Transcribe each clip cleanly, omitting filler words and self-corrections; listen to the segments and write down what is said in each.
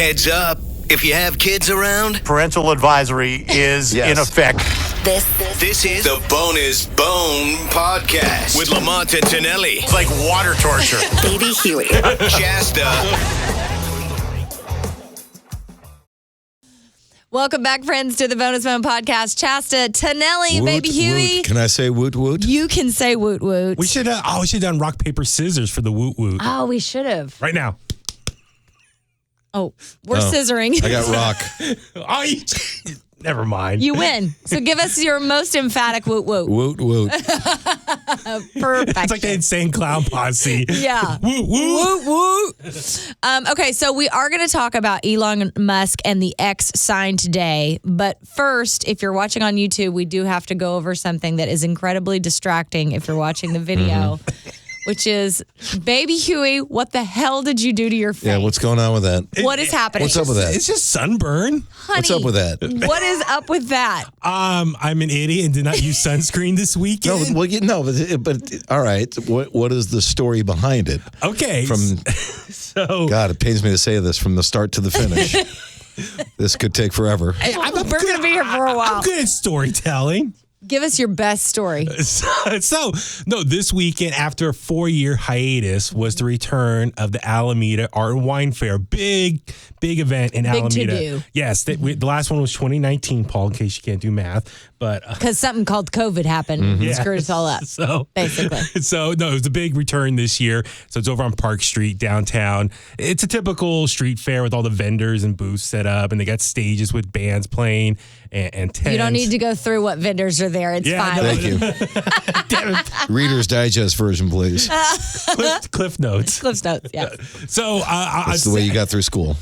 Heads up. If you have kids around, Parental advisory is in effect. This is the Bonus Bone Podcast with Lamont and Tonelli. It's like water torture. Baby Huey. Shasta. Welcome back, friends, to the Bonus Bone Podcast. Shasta, Tonelli, Baby Huey. Woot. Can I say woot woot? You can say woot woot. We should have done rock, paper, scissors for the woot woot. Oh, we should have. Right now. Oh, we're scissoring. I got rock. Never mind. You win. So give us your most emphatic woot woot. Woot woot. Perfect. It's like the insane clown posse. Yeah. Woot woot. Woot woot. Okay, so we are going to talk about Elon Musk and the X sign today. But first, if you're watching on YouTube, we do have to go over something that is incredibly distracting if you're watching the video. Which is, Baby Huey, what the hell did you do to your face? Yeah, what's going on with that? What is happening? What's up with that? It's just sunburn. Honey, What's up with that? What is up with that? I'm an idiot and did not use sunscreen this weekend. But all right. What is the story behind it? Okay. So God, it pains me to say this, from the start to the finish. This could take forever. We're going to be here for a while. I'm good at storytelling. Give us your best story. This weekend, after a 4-year hiatus, was the return of the Alameda Art and Wine Fair. Big event in Alameda. to-do. Yes, the last one was 2019, Paul, in case you can't do math. But Because something called COVID happened and screwed us all up, basically. It was a big return this year. So it's over on Park Street, downtown. It's a typical street fair with all the vendors and booths set up, and they got stages with bands playing and tents. You don't need to go through what vendors are there. It's fine. Thank you. Reader's Digest version, please. Cliff notes. Cliff notes, yeah. So That's the way you got through school.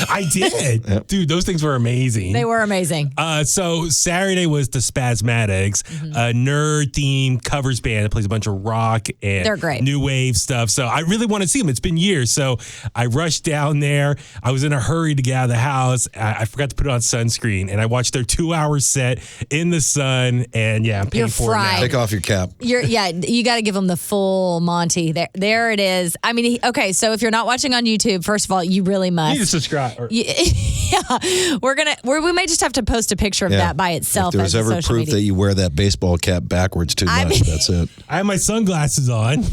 I did. Yep. Dude, those things were amazing. They were amazing. So Saturday was the Spasmatics, a nerd-themed covers band that plays a bunch of rock and They're great. new wave stuff. So I really want to see them. It's been years. So I rushed down there. I was in a hurry to get out of the house. I forgot to put on sunscreen, and I watched their 2-hour set in the sun. And yeah, I'm paying You're for it now. fried. Take off your cap. You got to give them the full Monty. There it is. I mean, okay, so if you're not watching on YouTube, first of all, you really must. You need to subscribe. Yeah, we may just have to post a picture of that by itself. If there was as a ever social proof media. that you wear that baseball cap backwards too much, that's it. I have my sunglasses on.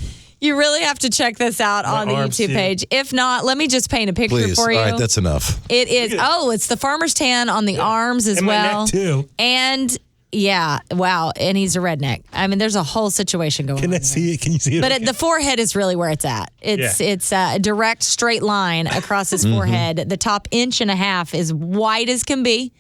You really have to check this out on the arms, YouTube too. page. If not, let me just paint a picture Please. for you. All right, that's enough. It is. Oh, it's the farmer's tan on the arms as And my well. neck, too. And yeah, wow. And he's a redneck. I mean, there's a whole situation going Can on. I see it? Can you see it? But the forehead is really where it's at. It's a direct straight line across his forehead. The top 1.5 inches is white as can be,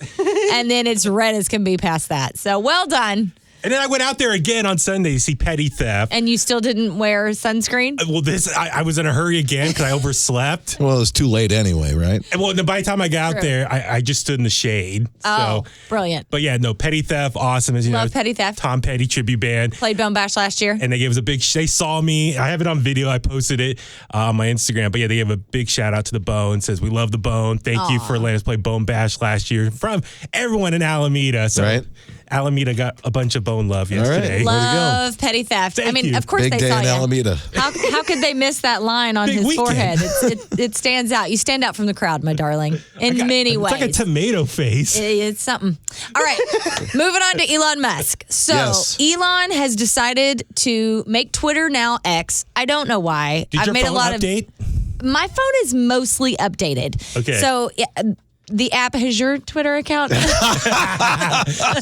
and then it's red as can be past that. So well done. And then I went out there again on Sunday to see Petty Theft. And you still didn't wear sunscreen? Well, I was in a hurry again because I overslept. Well, it was too late anyway, right? And well, by the time I got out there, I just stood in the shade. Oh, So, brilliant. but yeah, no, Petty Theft, awesome. As you Love know, Petty Theft. Tom Petty tribute band. Played Bone Bash last year. And they gave us a big, they saw me. I have it on video. I posted it on my Instagram. But yeah, they gave a big shout out to the Bone. Says, we love the Bone. Thank you for letting us play Bone Bash last year from everyone in Alameda. So Right. Alameda got a bunch of Bone love yesterday. Way to go. Love Petty Theft. Thank I mean, you. of course Big they day saw in you. Alameda. How could they miss that line on Big his weekend. forehead? It stands out. You stand out from the crowd, my darling, in many ways. It's like a tomato face. It's something. All right, moving on to Elon Musk. So Yes. Elon has decided to make Twitter now X. I don't know why. Did I've your made phone a lot update? of. My phone is mostly updated. Okay. So. The app has your Twitter account? So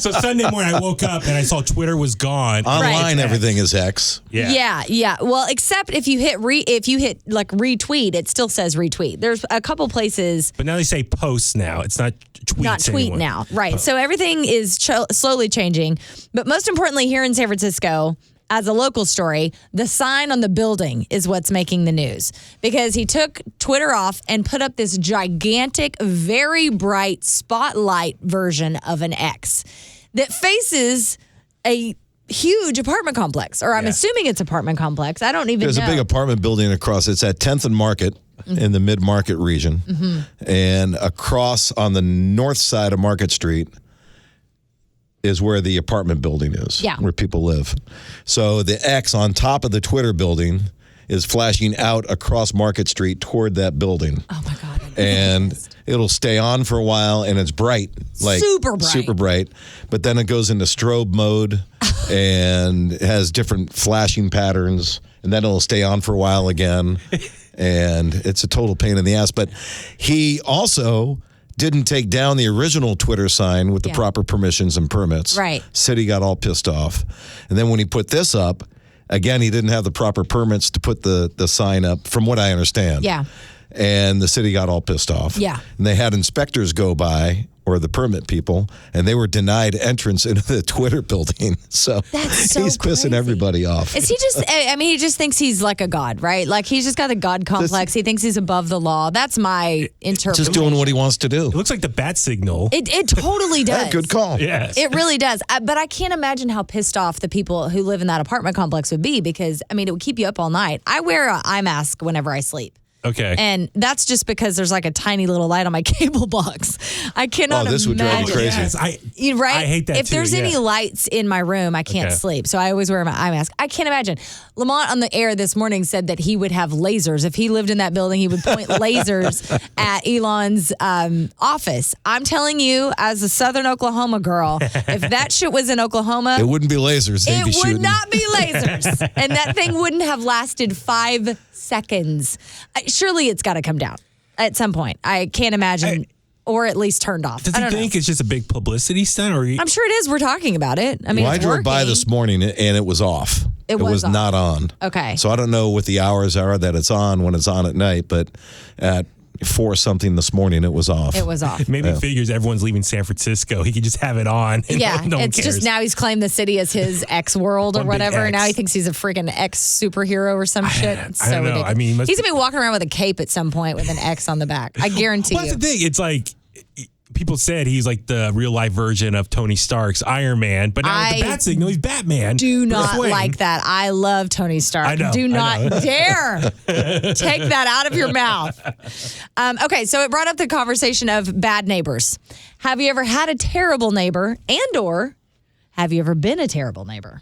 Sunday morning I woke up and I saw Twitter was gone. Online, everything is X. Yeah. Well, except if you hit like retweet, it still says retweet. There's a couple places. But now they say post now. It's not tweets Not tweet anymore. now. Right. So everything is slowly changing. But most importantly, here in San Francisco, as a local story, the sign on the building is what's making the news because he took Twitter off and put up this gigantic, very bright spotlight version of an X that faces a huge apartment complex, or I'm assuming it's apartment complex. I don't even There's know. a big apartment building across. It's at 10th and Market in the mid-market region. And across on the north side of Market Street is where the apartment building is, where people live. So the X on top of the Twitter building is flashing out across Market Street toward that building. Oh, my God. and it'll stay on for a while, and it's bright, like super bright. But then it goes into strobe mode, and it has different flashing patterns, and then it'll stay on for a while again, and it's a total pain in the ass. But he also didn't take down the original Twitter sign with the proper permissions and permits. Right. City got all pissed off, and then when he put this up. Again, he didn't have the proper permits to put the sign up, from what I understand. Yeah. And the city got all pissed off. Yeah. And they had inspectors go by, or the permit people, and they were denied entrance into the Twitter building. So, That's so he's pissing crazy. everybody off. Is he just, I mean, he just thinks he's like a god, right? Like he's just got a god complex. He thinks he's above the law. That's my interpretation. Just doing what he wants to do. It looks like the bat signal. It totally does. Yeah, good call. Yes. It really does. But I can't imagine how pissed off the people who live in that apartment complex would be because, I mean, it would keep you up all night. I wear an eye mask whenever I sleep. Okay. And that's just because there's like a tiny little light on my cable box. I cannot this would drive you imagine. crazy. Yes, Right? I hate that If too, there's any yeah. lights in my room, I can't Okay. sleep. So I always wear my eye mask. I can't imagine. Lamont on the air this morning said that he would have lasers. If he lived in that building, he would point lasers at Elon's office. I'm telling you, as a Southern Oklahoma girl, if that shit was in Oklahoma, It wouldn't be lasers. They'd it be shooting. would not be lasers. And that thing wouldn't have lasted 5 seconds. Surely it's got to come down at some point. I can't imagine, or at least turned off. Does I he don't think know. it's just a big publicity stunt? Or I'm sure it is. We're talking about it. I mean, Well, I it's drove by working. this morning, and it was off. It was off. not on. Okay. So I don't know what the hours are that it's on when it's on at night, but at 4 something this morning, it was off. It was off. maybe he figures everyone's leaving San Francisco. He could just have it on. And Yeah, no one it's cares. just now he's claimed the city as his X world or One big whatever. And now X. he thinks he's a freaking X superhero or some shit. It's I so don't know. ridiculous. I mean, he's gonna be walking around with a cape at some point with an X on the back. I guarantee Well, you. that's the thing. It's like people said he's like the real life version of Tony Stark's Iron Man, but now with the I bat signal, he's Batman. Do not Bruce Wayne. like that. I love Tony Stark. I know, Do I not know. dare take that out of your mouth. Okay, so it brought up the conversation of bad neighbors. Have you ever had a terrible neighbor, and or have you ever been a terrible neighbor?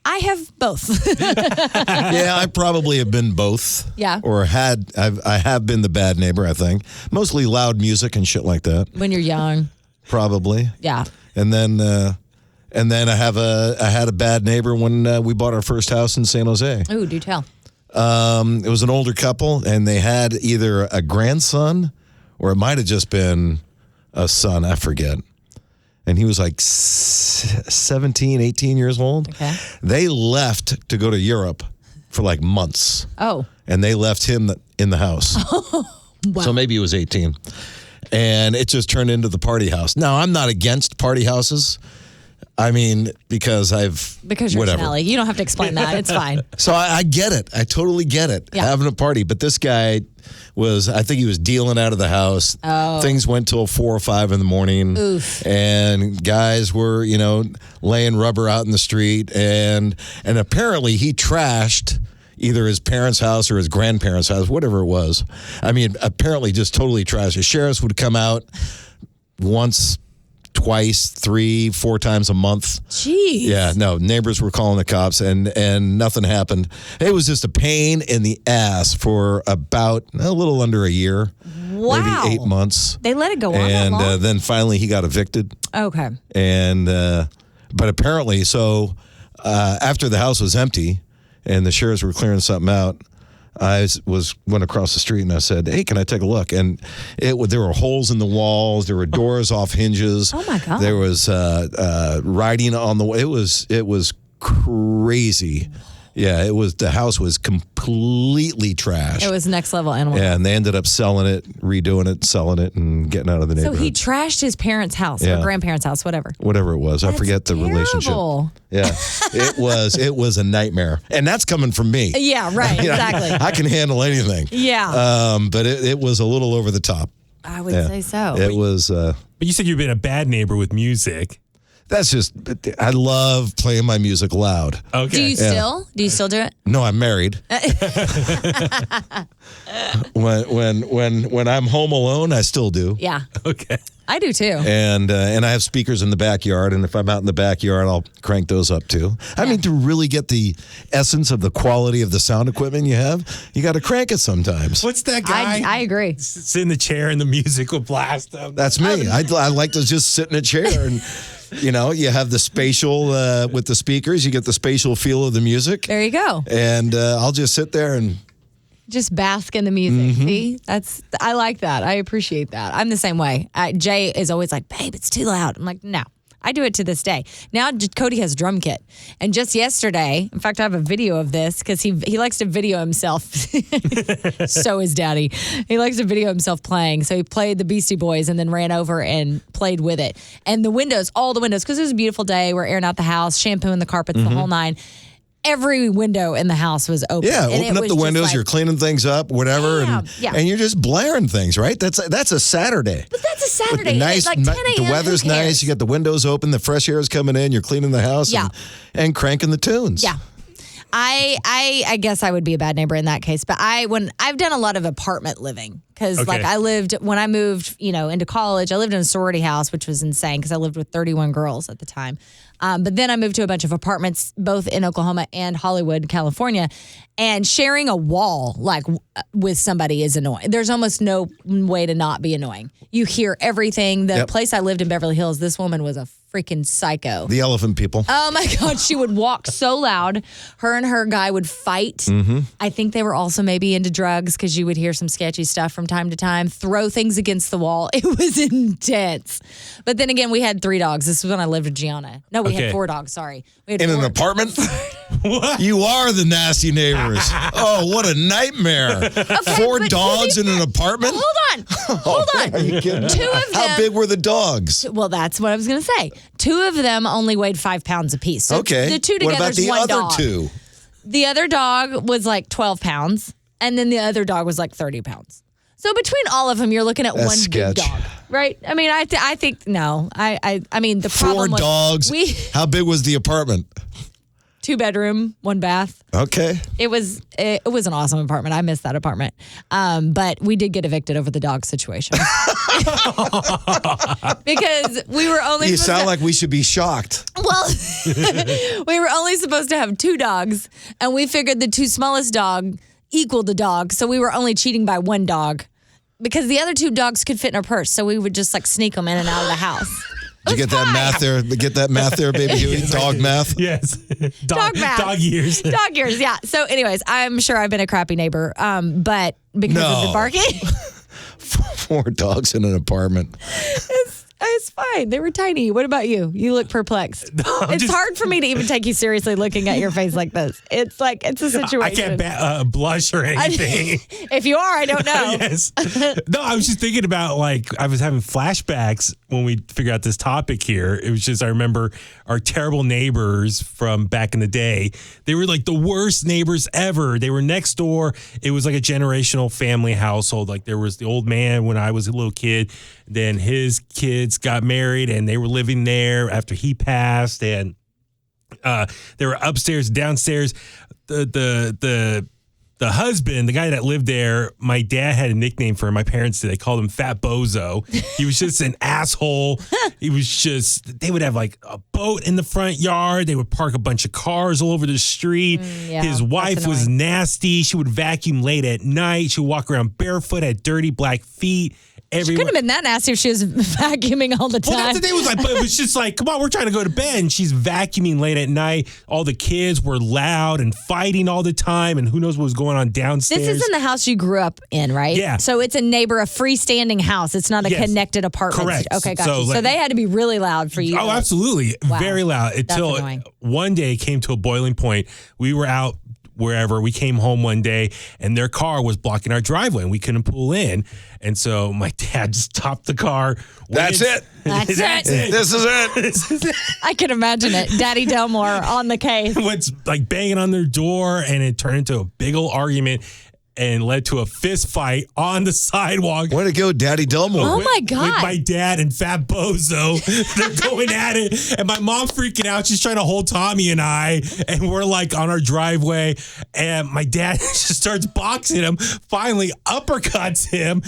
I have both. Yeah, I probably have been both. Yeah. Or I have been the bad neighbor, I think. Mostly loud music and shit like that. When you're young. Probably. Yeah. And then I had a bad neighbor when we bought our first house in San Jose. Ooh, do tell. It was an older couple, and they had either a grandson or it might have just been a son, I forget. And he was like 17, 18 years old. Okay. They left to go to Europe for like months. Oh. And they left him in the house. Wow. So maybe he was 18. And it just turned into the party house. Now, I'm not against party houses. I mean, because Because you're whatever. Snelly. You don't have to explain that. It's fine. So I get it. I totally get it. Yeah. Having a party. But this guy I think he was dealing out of the house. Oh. Things went till 4 or 5 in the morning. Oof. And guys were, laying rubber out in the street. And apparently he trashed either his parents' house or his grandparents' house, whatever it was. I mean, apparently just totally trashed. The sheriffs would come out once, twice, 3, 4 times a month. Jeez. Yeah, no, neighbors were calling the cops and nothing happened. It was just a pain in the ass for about a little under a year. Wow. Maybe 8 months. They let it go on that And long? then finally he got evicted. Okay. And but apparently, so after the house was empty and the sheriffs were clearing something out, I went across the street and I said, "Hey, can I take a look?" And there were holes in the walls. There were doors off hinges. Oh my God. There was writing on the wall. It was crazy. Yeah, the house was completely trashed. It was next level animal. Yeah, and they ended up selling it, redoing it, selling it, and getting out of the So neighborhood. he trashed his parents' house or Yeah. grandparents' house, whatever. Whatever it was, I That's forget the relationship. terrible. Yeah, it was a nightmare, and that's coming from me. Yeah, right. You know, Exactly. I can handle anything. Yeah. But it was a little over the top. I would Yeah. say so. It was. But you said you've been a bad neighbor with music. That's just, I love playing my music loud. Okay. Do you still do it? No, I'm married. when I'm home alone, I still do. Yeah. Okay. I do too. And I have speakers in the backyard, and if I'm out in the backyard, I'll crank those up too. I mean, to really get the essence of the quality of the sound equipment you have, you got to crank it sometimes. What's that guy? I agree. Sit in the chair and the music will blast him. That's me. I like to just sit in a chair and, you have the spatial with the speakers. You get the spatial feel of the music. There you go. And I'll just sit there and just bask in the music. See, I like that. I appreciate that. I'm the same way. Jay is always like, "Babe, it's too loud." I'm like, "No." I do it to this day. Now Cody has drum kit, and just yesterday, in fact, I have a video of this because he likes to video himself. So is Daddy. He likes to video himself playing. So he played the Beastie Boys and then ran over and played with it. And all the windows, because it was a beautiful day. We're airing out the house, shampooing the carpets, the whole nine. Every window in the house was open. Yeah, and open up the windows. like, you're cleaning things up, whatever, and you're just blaring things, right? That's a Saturday. But that's a Saturday. Nice, It's like 10 a.m. the weather's Who cares? nice. You got the windows open. The fresh air is coming in. You're cleaning the house. Yeah. and cranking the tunes. Yeah. I guess I would be a bad neighbor in that case, but I've done a lot of apartment living because Okay. when I moved, into college, I lived in a sorority house, which was insane because I lived with 31 girls at the time. But then I moved to a bunch of apartments, both in Oklahoma and Hollywood, California, and sharing a wall with somebody is annoying. There's almost no way to not be annoying. You hear everything. The place I lived in Beverly Hills, this woman was a freaking psycho. The elephant people. Oh my God, she would walk so loud. Her and her guy would fight. Mm-hmm. I think they were also maybe into drugs because you would hear some sketchy stuff from time to time, throw things against the wall. It was intense. But then again, we had 3 dogs. This was when I lived with Gianna. No, we Okay. had 4 dogs, sorry. We had In 4. an apartment? What? You are the nasty neighbors. Oh, what a nightmare. 4 but dogs to in be an fair- apartment? Hold on. Are you kidding? 2 of them. How big were the dogs? Well, that's what I was going to say. 2 of them only weighed 5 pounds apiece. So Okay. the 2 what together about is the 1 other dog. 2? The other dog was like 12 pounds, and then the other dog was like 30 pounds. So between all of them, you're looking at That's one sketch. big dog, right? I mean, I think no. I mean the 4 problem was dogs. How big was the apartment? 2 bedroom, 1 bath. Okay. It was an awesome apartment. I missed that apartment, but we did get evicted over the dog situation because we were only. You supposed sound to- like we should be shocked. Well, we were only supposed to have 2 dogs, and we figured the 2 smallest dog equaled the dog, so we were only cheating by 1 dog because the other 2 dogs could fit in our purse, so we would just sneak them in and out of the house. Did you get that math there? Get that math there, baby Huey? Dog math? Yes. Dog math. Dog years. Dog years, yeah. So, anyways, I'm sure I've been a crappy neighbor, but because of the No. barking, 4 dogs in an apartment. it's fine. They were tiny. What about you? You look perplexed. It's hard for me to even take you seriously looking at your face like this. It's like, it's a situation. I can't blush or anything. If you are, I don't know. Yes. No, I was just thinking about I was having flashbacks when we figured out this topic here. It was just, I remember our terrible neighbors from back in the day. They were like the worst neighbors ever. They were next door. It was like a generational family household. Like there was the old man when I was a little kid. Then his kids got married and they were living there after he passed. And they were upstairs, downstairs. The husband, the guy that lived there, my dad had a nickname for him. My parents did. They called him Fat Bozo. He was just an asshole. He was just, they would have like a boat in the front yard. They would park a bunch of cars all over the street. yeah, His wife that's was annoying. nasty. She would vacuum late at night. She would walk around barefoot, had dirty black feet. She couldn't have been that nasty if she was vacuuming all the time. Well, that's the thing. It was like, but it was just like, come on, we're trying to go to bed. And she's vacuuming late at night. All the kids were loud and fighting all the time. And who knows what was going on downstairs. This isn't the house you grew up in, right? Yeah. So it's a freestanding house. It's not a Yes. connected apartment. Correct. Okay, gotcha. So, So, like- they had to be really loud for you. Oh, absolutely. Wow. Very loud. Until annoying. one day it came to a boiling point. We were out wherever. We came home one day and their car was blocking our driveway and we couldn't pull in. And so my dad just stopped the car. That's it. That's it. This is it. I can imagine it. Daddy Delmore on the case. What's like banging on their door and it turned into a big old argument. and led to a fist fight on the sidewalk. Way to go, Daddy Delmore. Oh, my God. With my dad and Fat Bozo. They're going at it. And my mom freaking out. She's trying to hold Tommy and I. And we're like on our driveway. And my dad just starts boxing him. Finally uppercuts him.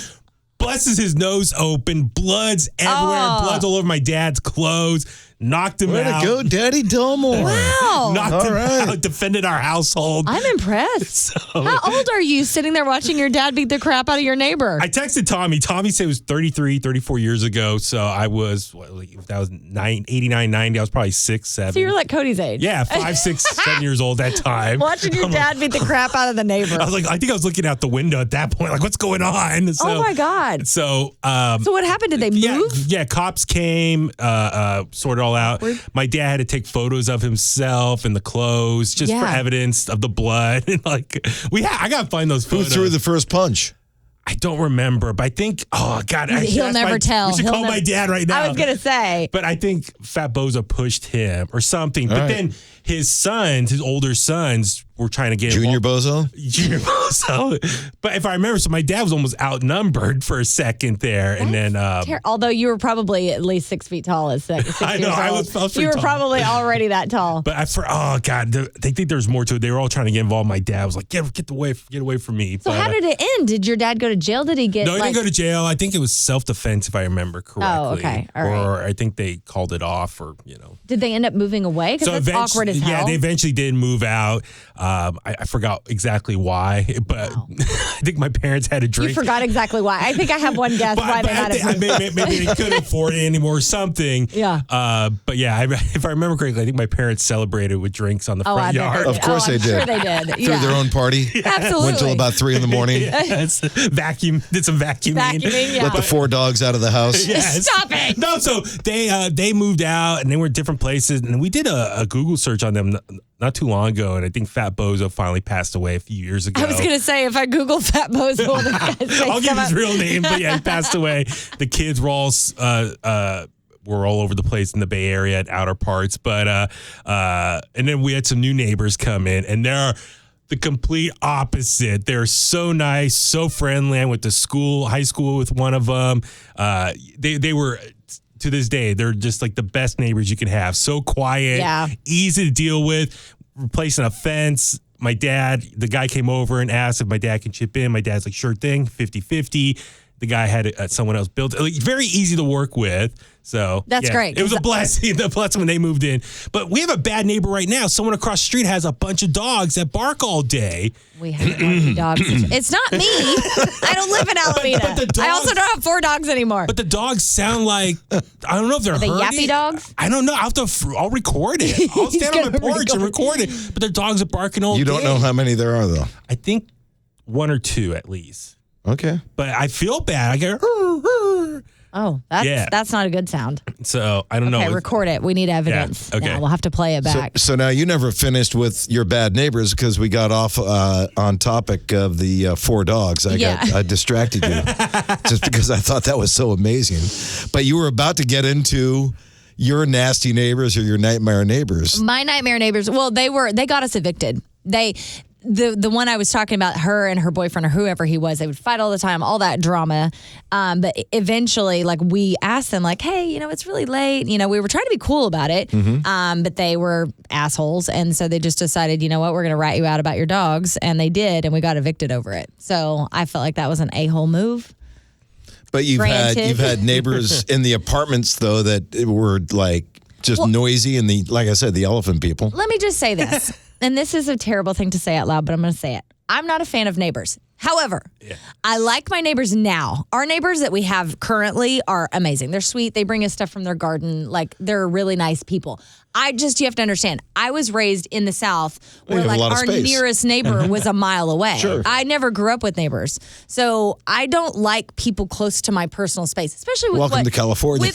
Busts his nose open. Blood's everywhere. Blood's all over my dad's clothes. Knocked him out. Way to go, Daddy Delmore. Wow. Knocked him out. Defended our household. I'm impressed. How old are you sitting there watching your dad beat the crap out of your neighbor? I texted Tommy. Tommy said it was 34 years ago. So I was, that was 89, 90. I was probably 6, 7. So you're like Cody's age. Yeah, 5, 6, 7 years old that time. Watching your dad beat the crap out of the neighbor. I was like, I think I was looking out the window at that point. Like, what's going on? So, oh, my God. So, So what happened? Did they move? Yeah, cops came, sorted all out. My dad had to take photos of himself and the clothes just for evidence of the blood. And like, I got to find those Who photos. threw the first punch? I don't remember, but I think, oh, God. He'll never tell. We should call my dad right now. I was going to say. But I think Fat Bozo pushed him or something. But then his older sons were trying to get Junior Bozo? Junior Bozo. But if I remember, so my dad was almost outnumbered for a second there. And then. Although you were probably at least 6 feet tall as 6 I know, years I old. was pretty you were tall. probably already that tall. But oh, God, they think there's more to it. They were all trying to get involved. My dad was like, get away from me. So how did it end? Did your dad go to jail? Did he get No, he didn't go to jail. I think it was self-defense, if I remember correctly. Oh, okay. All right. Or I think they called it off or, Did they end up moving away? Because that's awkward as hell. Yeah, they eventually did move out. I forgot exactly why, but I think my parents had a drink. You forgot exactly why. I think I have one guess why they had it. Maybe they couldn't afford it anymore or something. Yeah. But yeah, if I remember correctly, I think my parents celebrated with drinks on the front yard. Of course they did. Sure they did. Threw their own party. Absolutely. Went till about 3 a.m. Yes. Did some vacuuming. Yeah. Let the 4 dogs out of the house. Yes. Stop it. No, so they moved out and they were in different places, and we did a Google search on them not too long ago, and I think Fat Bozo finally passed away a few years ago. I was going to say, if I Google Fat Bozo, I'll give his real name, but yeah, he passed away. The kids were all over the place in the Bay Area at outer parts, but and then we had some new neighbors come in, and they're the complete opposite. They're so nice, so friendly. I went to high school with one of them. They were. To this day, they're just like the best neighbors you can have. So quiet, easy to deal with, replacing a fence. My dad, the guy came over and asked if my dad can chip in. My dad's like, sure thing, 50-50. The guy had someone else built it. Like, very easy to work with. So that's great. It was a blessing. The blessing when they moved in. But we have a bad neighbor right now. Someone across the street has a bunch of dogs that bark all day. We have barky dogs. It's not me. I don't live in Alameda. But the dogs, I also don't have 4 dogs anymore. But the dogs sound like, I don't know if they're the herding. yappy dogs? I don't know. I'll record it. I'll stand on my porch and record it. But their dogs are barking all day. You don't know how many there are, though. I think 1 or 2 at least. Okay. But I feel bad. I go, oh, that's not a good sound. So I don't know. Okay, record it. We need evidence. Yeah, okay. Now we'll have to play it back. So now you never finished with your bad neighbors because we got off on topic of the 4 dogs. I distracted you just because I thought that was so amazing. But you were about to get into your nasty neighbors or your nightmare neighbors. My nightmare neighbors. Well, they got us evicted. The one I was talking about, her and her boyfriend or whoever he was, they would fight all the time, all that drama. But eventually, like, we asked them, like, hey, it's really late. We were trying to be cool about it. But they were assholes. And so they just decided, you know what, we're going to rat you out about your dogs. And they did. And we got evicted over it. So I felt like that was an a-hole move. But you've had neighbors in the apartments, though, that were like just noisy and like I said, the elephant people. Let me just say this. And this is a terrible thing to say out loud, but I'm going to say it. I'm not a fan of neighbors. However, I like my neighbors now. Our neighbors that we have currently are amazing. They're sweet. They bring us stuff from their garden. Like, they're really nice people. You have to understand, I was raised in the South where our nearest neighbor was a mile away. Sure. I never grew up with neighbors. So I don't like people close to my personal space, especially with Welcome to California.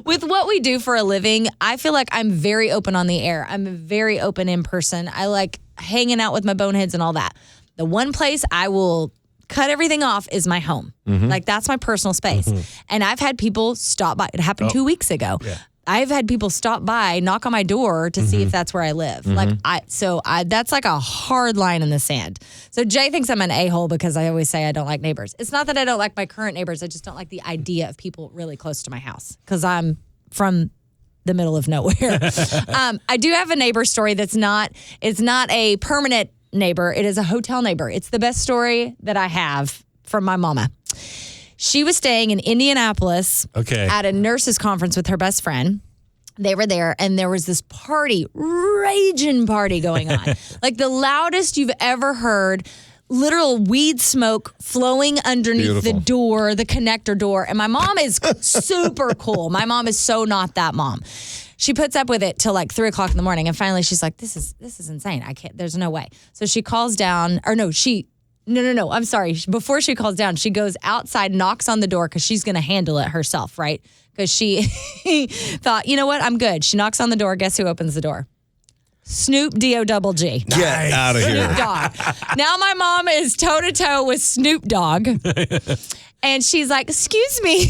With what we do for a living, I feel like I'm very open on the air. I'm very open in person. I like hanging out with my boneheads and all that. The one place I will cut everything off is my home. Like, that's my personal space. And I've had people stop by. It happened 2 weeks ago. I've had people stop by, knock on my door to see if that's where I live. That's like a hard line in the sand. So Jay thinks I'm an a-hole because I always say I don't like neighbors. It's not that I don't like my current neighbors. I just don't like the idea of people really close to my house because I'm from the middle of nowhere. I do have a neighbor story it's not a permanent neighbor. It is a hotel neighbor. It's the best story that I have from my mama. She was staying in Indianapolis at a nurses conference with her best friend. They were there, and there was this raging party going on. Like the loudest you've ever heard, literal weed smoke flowing underneath the door, the connector door. And my mom is super cool. My mom is so not that mom. She puts up with it till like 3 o'clock in the morning, and finally she's like, this is insane. I can't, there's no way. So she calls down, No, I'm sorry. Before she calls down, she goes outside, knocks on the door because she's going to handle it herself, right? Because she thought, you know what? I'm good. She knocks on the door. Guess who opens the door? Snoop D-O-double-G. Get out of here. Snoop Dogg. Now my mom is toe-to-toe with Snoop Dogg. And she's like, excuse me.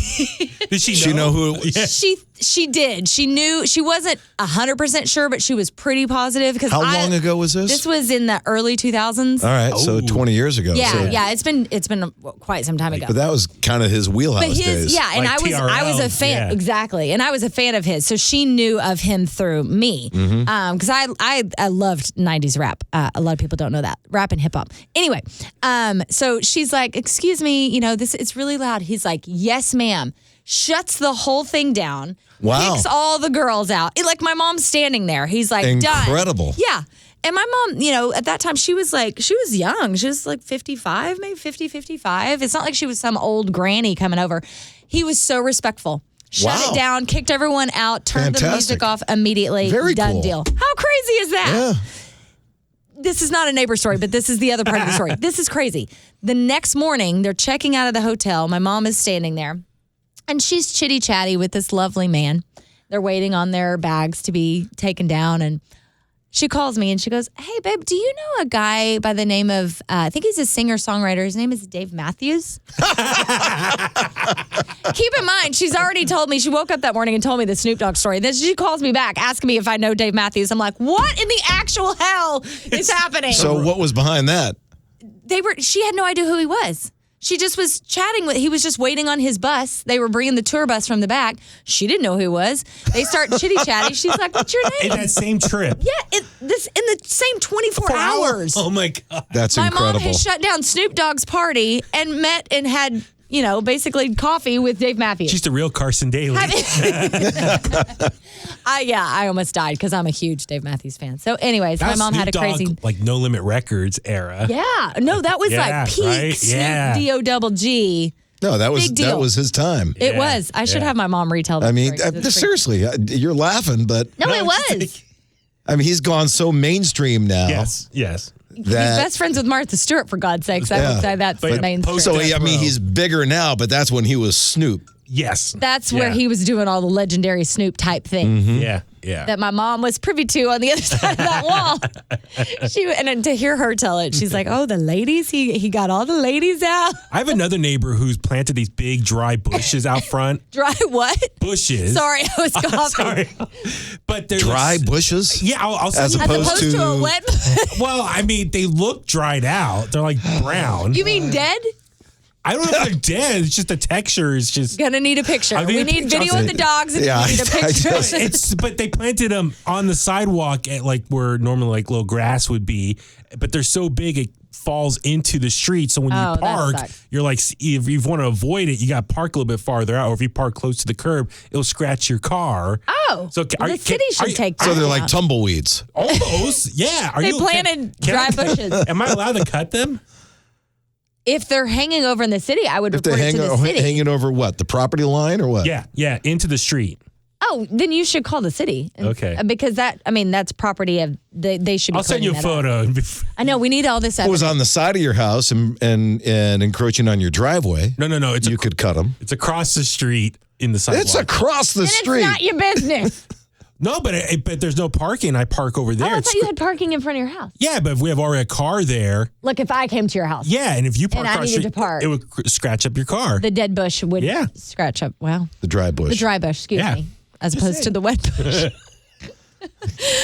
Did she know who it was? She did. She knew. She wasn't 100% sure, but she was pretty positive. How long ago was this? This was in the early 2000s. All right, so 20 years ago. Yeah, so. yeah. It's been quite some time ago. But that was kind of his wheelhouse days. Yeah, and Like I was a fan, exactly, and I was a fan of his. So she knew of him through me, because I loved 90s rap. A lot of people don't know that, rap and hip hop. Anyway, so she's like, "Excuse me, it's really loud." He's like, "Yes, ma'am." Shuts the whole thing down. Wow. Kicks all the girls out. Like my mom's standing there. He's like, incredible. Done. Yeah. And my mom, at that time, she was young. She was like 55, maybe 50, 55. It's not like she was some old granny coming over. He was so respectful. Shut it down, kicked everyone out, turned the music off immediately. Very done cool. deal. How crazy is that? Yeah. This is not a neighbor story, but this is the other part of the story. This is crazy. The next morning, they're checking out of the hotel. My mom is standing there, and she's chitty-chatty with this lovely man. They're waiting on their bags to be taken down, and she calls me, and she goes, "Hey, babe, do you know a guy by the name of, I think he's a singer-songwriter. His name is Dave Matthews." Keep in mind, she's already told me, she woke up that morning and told me the Snoop Dogg story. Then she calls me back, asking me if I know Dave Matthews. I'm like, what in the actual hell is happening? So what was behind that? She had no idea who he was. She just was chatting he was just waiting on his bus. They were bringing the tour bus from the back. She didn't know who he was. They start chitty-chatting. She's like, "What's your name?" In that same trip. Yeah, in the same 24 hours. Oh my God. That's My incredible. mom has shut down Snoop Dogg's party and met and had, basically coffee with Dave Matthews. She's the real Carson Daly. I almost died because I'm a huge Dave Matthews fan. So anyways, That my mom had a Snoop crazy... Dogg, like No Limit Records era. Yeah. No, that was Yeah, like peak right? Snoop Yeah. D-O-double-G. No, that Big deal. was his time. It was. I should have my mom retell the I mean, story 'cause it's pretty- seriously, you're laughing, but No, it it's was. like- I mean, he's gone so mainstream now. Yes. He's best friends with Martha Stewart, for God's sakes. I Yeah. would say that's the But main post- story. So, I mean, he's bigger now, but that's when he was Snoop. Yes. That's where Yeah. he was doing all the legendary Snoop type things Yeah. that my mom was privy to on the other side of that wall. And then to hear her tell it, she's like, "Oh, the ladies, he got all the ladies out." I have another neighbor who's planted these big dry bushes out front. Dry what? Bushes. Sorry, I was coughing. Sorry. But they're Dry bushes? Yeah, I'll send As you As opposed opposed to a to- wet. Well, I mean, they look dried out. They're like brown. You mean dead? I don't know if they're dead. It's just the texture is just. Gonna need a picture. I need We a need picture. video of the dogs and Yeah, we need a I picture. just- But they planted them on the sidewalk at like where normally like little grass would be. But they're so big it falls into the street. So when Oh, you that park, sucks. you're like, if you want to avoid it, you got to park a little bit farther out. Or if you park close to the curb, it'll scratch your car. Oh, So well, the city should take So that they're like out. tumbleweeds. Almost, yeah. Are They you planted can dry I- bushes. Am I allowed to cut them? If they're hanging over in the city, I would If they report it to the city. hanging over what? The property line or what? Yeah, into the street. Oh, then you should call the city. Okay. Because that's property of they should be I'll send you a cleaning that up. photo. I know we need all this If it was evidence. on the side of your house and encroaching on your driveway, No. It's you could cut them. it's across the street in the sidewalk. It's across the Then street. it's not your business. No, but there's no parking. I park over there. Oh, I It's thought you had parking in front of your house. yeah, but if we have already a car there, Look, if I came to your house, yeah, and if you park I across the needed street, to park. it would scratch up your car. the dead bush would Yeah. scratch up. Wow. The dry bush. The dry bush, excuse Yeah. me. as opposed to the wet push.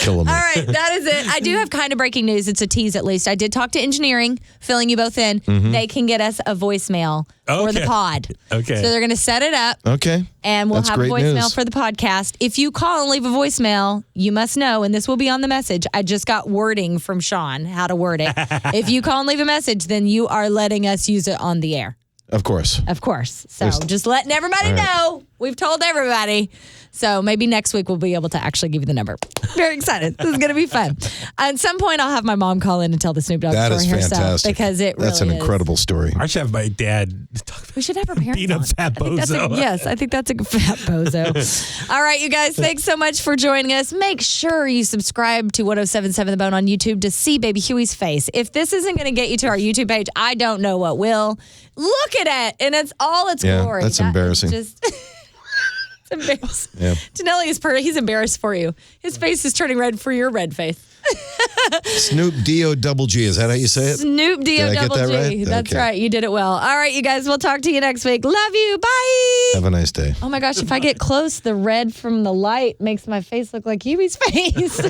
Killing me. All right, that is it. I do have kind of breaking news. It's a tease at least. I did talk to engineering, filling you both in. They can get us a voicemail for the pod. Okay. So they're going to set it up. Okay. And we'll That's have a great voicemail news. for the podcast. If you call and leave a voicemail, you must know, and this will be on the message. I just got wording from Sean, how to word it. If you call and leave a message, then you are letting us use it on the air. Of course. Of course. So just letting everybody know. We've told everybody. So maybe next week we'll be able to actually give you the number. Very excited. This is going to be fun. At some point, I'll have my mom call in and tell the Snoop Dogg That story is herself. fantastic. Because it really That's an is. incredible story. I should have my dad talk about We should have our parents being a on. fat bozo. Yes, I think that's a fat bozo. All right, you guys, thanks so much for joining us. Make sure you subscribe to 1077 The Bone on YouTube to see Baby Huey's face. If this isn't going to get you to our YouTube page, I don't know what will. Look at it, and it's all its glory. That's That is embarrassing. Just, it's embarrassing. Yeah. Janelle is he's embarrassed for you. His face is turning red for your red face. Snoop D-O-double-G. Is that how you say it? Snoop Did I get that D-O-double-G. right? That's Okay. right. You did it well. All right, you guys, we'll talk to you next week. Love you. Bye. Have a nice day. Oh my gosh, if I get close, the red from the light makes my face look like Huey's face.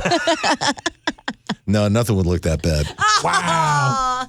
No, nothing would look that bad. Wow.